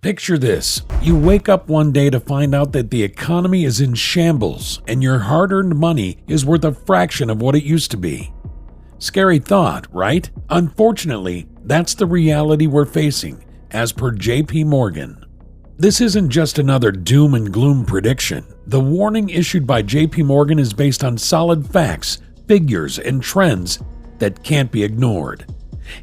Picture this. You wake up one day to find out that the economy is in shambles and your hard-earned money is worth a fraction of what it used to be. Scary thought, right? Unfortunately, that's the reality we're facing, as per JP Morgan. This isn't just another doom and gloom prediction. The warning issued by JP Morgan is based on solid facts, figures, and trends that can't be ignored.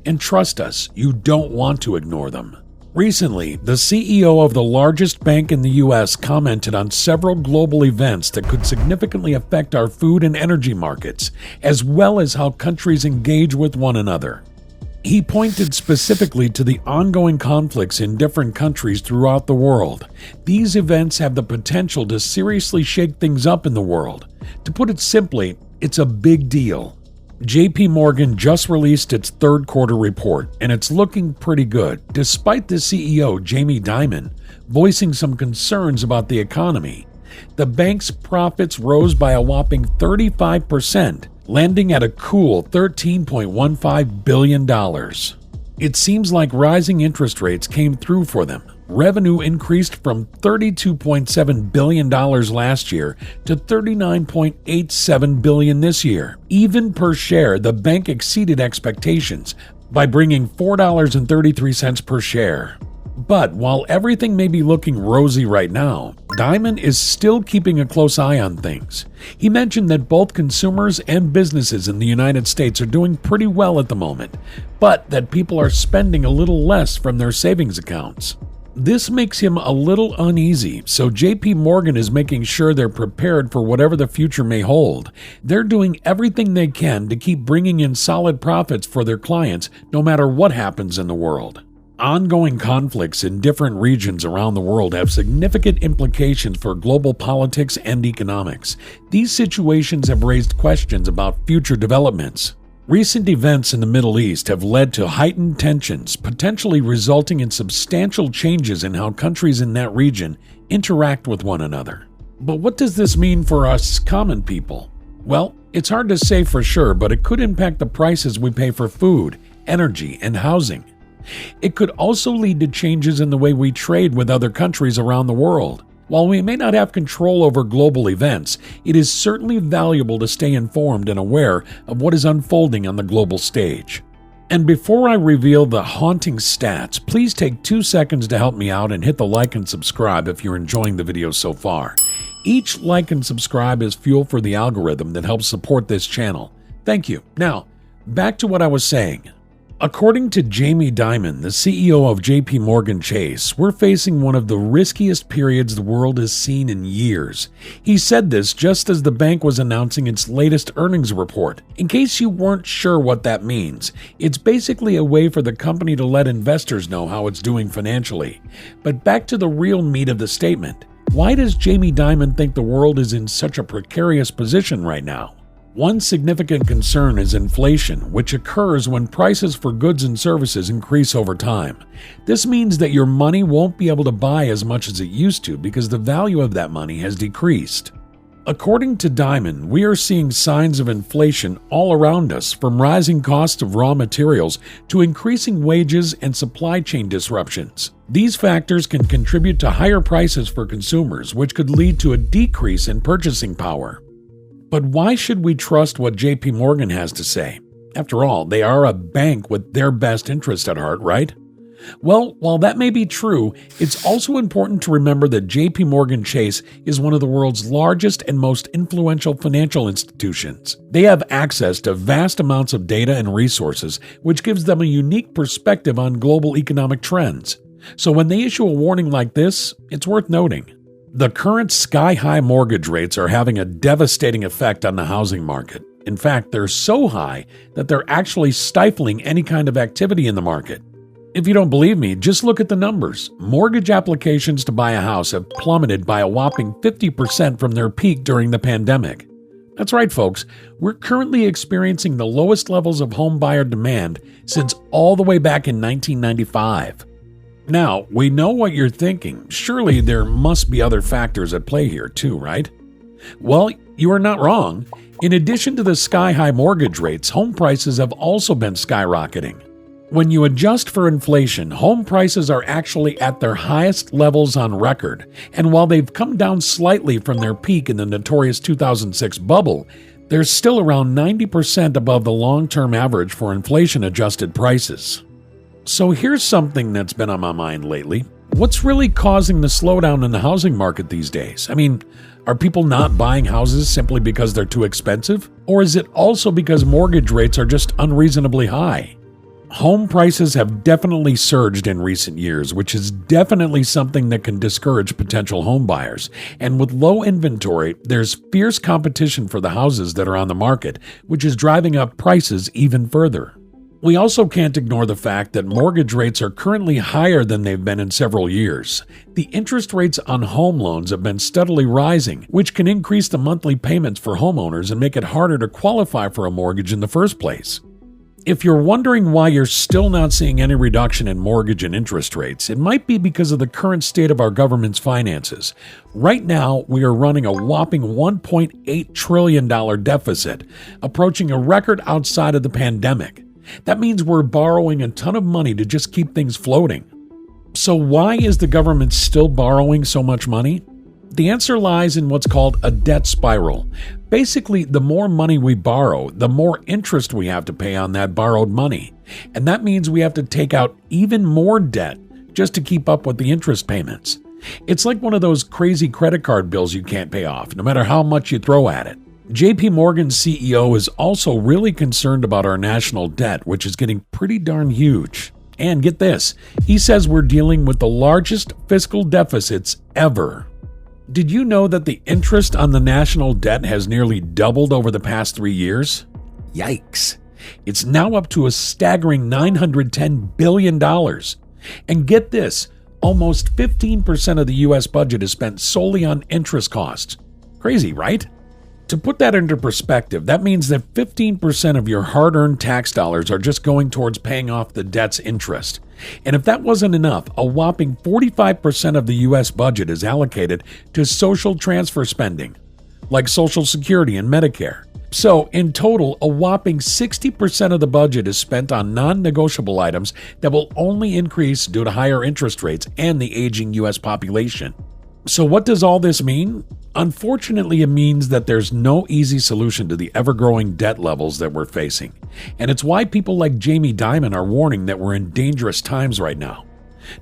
And trust us, you don't want to ignore them. Recently, the CEO of the largest bank in the U.S. commented on several global events that could significantly affect our food and energy markets, as well as how countries engage with one another. He pointed specifically to the ongoing conflicts in different countries throughout the world. These events have the potential to seriously shake things up in the world. To put it simply, it's a big deal. JP Morgan just released its third quarter report, and it's looking pretty good, despite the CEO, Jamie Dimon, voicing some concerns about the economy. The bank's profits rose by a whopping 35%, landing at a cool $13.15 billion. It seems like rising interest rates came through for them. Revenue increased from $32.7 billion last year to $39.87 billion this year. Even per share, the bank exceeded expectations by bringing $4.33 per share. But while everything may be looking rosy right now, Dimon is still keeping a close eye on things. He mentioned that both consumers and businesses in the United States are doing pretty well at the moment, but that people are spending a little less from their savings accounts. This makes him a little uneasy, so JP Morgan is making sure they're prepared for whatever the future may hold. They're doing everything they can to keep bringing in solid profits for their clients, no matter what happens in the world. Ongoing conflicts in different regions around the world have significant implications for global politics and economics. These situations have raised questions about future developments. Recent events in the Middle East have led to heightened tensions, potentially resulting in substantial changes in how countries in that region interact with one another. But what does this mean for us common people? Well, it's hard to say for sure, but it could impact the prices we pay for food, energy, and housing. It could also lead to changes in the way we trade with other countries around the world. While we may not have control over global events, it is certainly valuable to stay informed and aware of what is unfolding on the global stage. And before I reveal the haunting stats, please take 2 seconds to help me out and hit the like and subscribe if you're enjoying the video so far. Each like and subscribe is fuel for the algorithm that helps support this channel. Thank you. Now, back to what I was saying. According to Jamie Dimon, the CEO of JP Morgan Chase, we're facing one of the riskiest periods the world has seen in years. He said this just as the bank was announcing its latest earnings report. In case you weren't sure what that means, it's basically a way for the company to let investors know how it's doing financially. But back to the real meat of the statement. Why does Jamie Dimon think the world is in such a precarious position right now? One significant concern is inflation, which occurs when prices for goods and services increase over time. This means that your money won't be able to buy as much as it used to because the value of that money has decreased. According to Dimon, we are seeing signs of inflation all around us, from rising costs of raw materials to increasing wages and supply chain disruptions. These factors can contribute to higher prices for consumers, which could lead to a decrease in purchasing power. But why should we trust what JP Morgan has to say? After all, they are a bank with their best interest at heart, right? Well, while that may be true, it's also important to remember that JP Morgan Chase is one of the world's largest and most influential financial institutions. They have access to vast amounts of data and resources, which gives them a unique perspective on global economic trends. So when they issue a warning like this, it's worth noting. The current sky-high mortgage rates are having a devastating effect on the housing market. In fact, they're so high that they're actually stifling any kind of activity in the market. If you don't believe me, just look at the numbers. Mortgage applications to buy a house have plummeted by a whopping 50% from their peak during the pandemic. That's right, folks. We're currently experiencing the lowest levels of home buyer demand since all the way back in 1995. Now, we know what you're thinking. Surely there must be other factors at play here too, right? Well, you are not wrong. In addition to the sky-high mortgage rates, home prices have also been skyrocketing. When you adjust for inflation, home prices are actually at their highest levels on record, and while they've come down slightly from their peak in the notorious 2006 bubble, they're still around 90% above the long-term average for inflation-adjusted prices. So here's something that's been on my mind lately. What's really causing the slowdown in the housing market these days? I mean, are people not buying houses simply because they're too expensive? Or is it also because mortgage rates are just unreasonably high? Home prices have definitely surged in recent years, which is definitely something that can discourage potential home buyers. And with low inventory, there's fierce competition for the houses that are on the market, which is driving up prices even further. We also can't ignore the fact that mortgage rates are currently higher than they've been in several years. The interest rates on home loans have been steadily rising, which can increase the monthly payments for homeowners and make it harder to qualify for a mortgage in the first place. If you're wondering why you're still not seeing any reduction in mortgage and interest rates, it might be because of the current state of our government's finances. Right now, we are running a whopping $1.8 trillion deficit, approaching a record outside of the pandemic. That means we're borrowing a ton of money to just keep things floating. So why is the government still borrowing so much money? The answer lies in what's called a debt spiral. Basically, the more money we borrow, the more interest we have to pay on that borrowed money. And that means we have to take out even more debt just to keep up with the interest payments. It's like one of those crazy credit card bills you can't pay off, no matter how much you throw at it. JP Morgan's CEO is also really concerned about our national debt, which is getting pretty darn huge. And get this, he says we're dealing with the largest fiscal deficits ever. Did you know that the interest on the national debt has nearly doubled over the past 3 years? Yikes. It's now up to a staggering $910 billion. And get this, almost 15% of the U.S. budget is spent solely on interest costs. Crazy, right? To put that into perspective, that means that 15% of your hard-earned tax dollars are just going towards paying off the debt's interest. And if that wasn't enough, a whopping 45% of the U.S. budget is allocated to social transfer spending, like Social Security and Medicare. So, in total, a whopping 60% of the budget is spent on non-negotiable items that will only increase due to higher interest rates and the aging U.S. population. So what does all this mean? Unfortunately, it means that there's no easy solution to the ever-growing debt levels that we're facing. And it's why people like Jamie Dimon are warning that we're in dangerous times right now.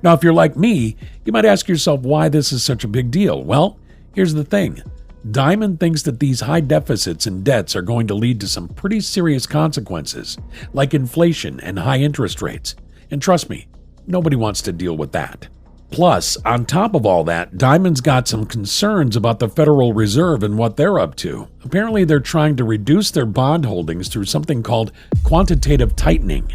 Now, if you're like me, you might ask yourself why this is such a big deal. Well, here's the thing. Dimon thinks that these high deficits and debts are going to lead to some pretty serious consequences, like inflation and high interest rates. And trust me, nobody wants to deal with that. Plus, on top of all that, Dimon's got some concerns about the Federal Reserve and what they're up to. Apparently, they're trying to reduce their bond holdings through something called quantitative tightening.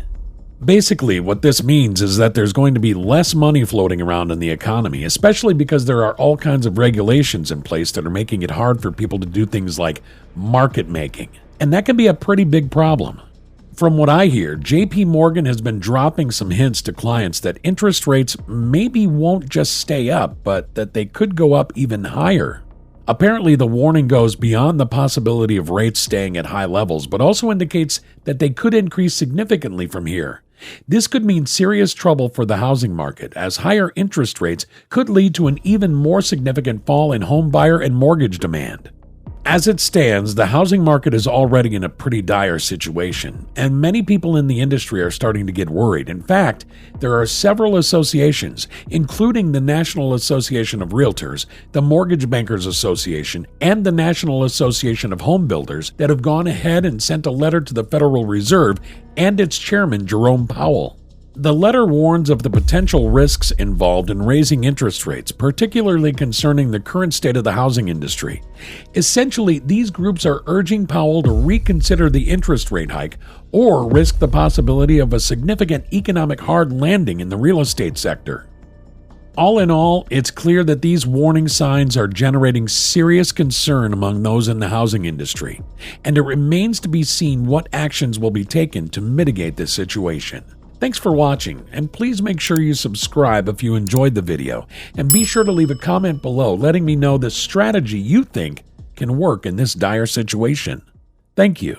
Basically, what this means is that there's going to be less money floating around in the economy, especially because there are all kinds of regulations in place that are making it hard for people to do things like market making. And that can be a pretty big problem. From what I hear, JP Morgan has been dropping some hints to clients that interest rates maybe won't just stay up, but that they could go up even higher. Apparently, the warning goes beyond the possibility of rates staying at high levels, but also indicates that they could increase significantly from here. This could mean serious trouble for the housing market, as higher interest rates could lead to an even more significant fall in home buyer and mortgage demand. As it stands, the housing market is already in a pretty dire situation, and many people in the industry are starting to get worried. In fact, there are several associations, including the National Association of Realtors, the Mortgage Bankers Association, and the National Association of Home Builders, that have gone ahead and sent a letter to the Federal Reserve and its chairman, Jerome Powell. The letter warns of the potential risks involved in raising interest rates, particularly concerning the current state of the housing industry. Essentially, these groups are urging Powell to reconsider the interest rate hike or risk the possibility of a significant economic hard landing in the real estate sector. All in all, it's clear that these warning signs are generating serious concern among those in the housing industry, and it remains to be seen what actions will be taken to mitigate this situation. Thanks for watching, and please make sure you subscribe if you enjoyed the video, and be sure to leave a comment below letting me know the strategy you think can work in this dire situation. Thank you.